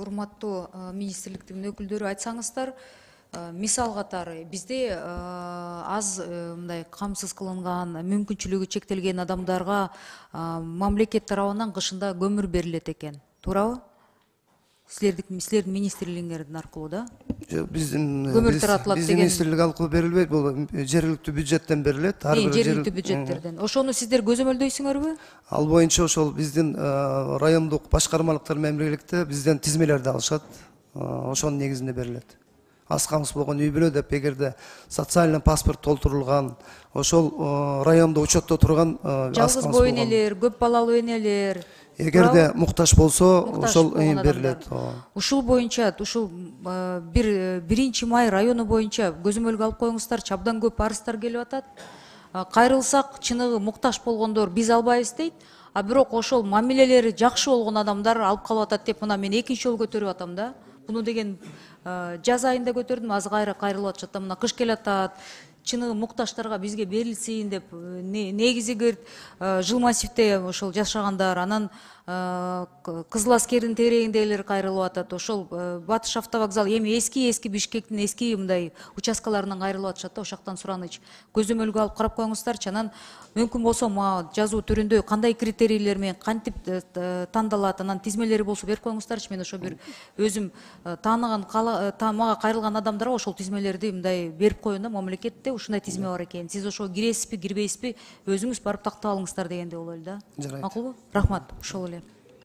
урматтуу министрликтин өкүлдөрү, айтсаңыздар, мисал катары бизде аз мындай камсыз кылынган, мүмкүнчүлүгү чектелген адамдарга мамлекет тарабынан кышында көмүр берилет экен. Туурабы? Силердин министрлигиңердин аркылуу да? Биздин министрлик аркылуу берилбейт, бул жергиликтүү бюджеттен берилет. Жергиликтүү бюджеттерден. Ошону сиздер көзөмөлдөйсүңөрбү? Ал боюнча ошол биздин райондук башкармалыктар мамилеликте бизден тизмелерди алышат. Ошонун негизинде берилет. Аз камсыз болгон үй бүлө деп, эгерде социальный паспорт толтурулган, ошол райондо учетто турган жалгыз боо энелер, көп балалуу энелер, эгерде муктаж болсо, ошол берилет. Ушул боюнча, ушул 1-май району боюнча көзөмөлгө алып коюңуздарчы, абдан көп арыздар келип атат. Кайрылсак, чыныгы муктаж болгондор биз албайбыз дейт. А бирок ошол мамилелери жакшы болгон адамдар алып калып атат деп, мына мен экинчи жолу көтөрүп атам да. Буну деген жаз айында көтөрдүм, азыр кайрылып атышат. Мына кыш келе атат, чыныгы муктаждарга бизге берилсин деп, негизи жыл массивде ошол жашагандар, анан Кызыл Аскердин тегерегиндегилер кайрылып атат. Ошол Батыш автовокзал, эми эски Бишкектин эски мындай участкаларынан кайрылып атышат да, ошактан сураныч. Көзөмөлгө алып карап коюңуздарчы. Анан мүмкүн болсо жазуу түрүндө кандай критерийлер менен кантип тандалат, анан тизмелери болсо берип коюңуздарчы. Мен ошо бир өзүм тааныган, мага кайрылган адамдарга ошол тизмелерди мындай берип коеюн да, мамлекетте ушундай тизме бар экен. Сиз ошо киресизби, кирбейсизби, өзүңүз барып тактап алыңыздар дегенде бололу да. Макулбу? Рахмат. Ошол эле.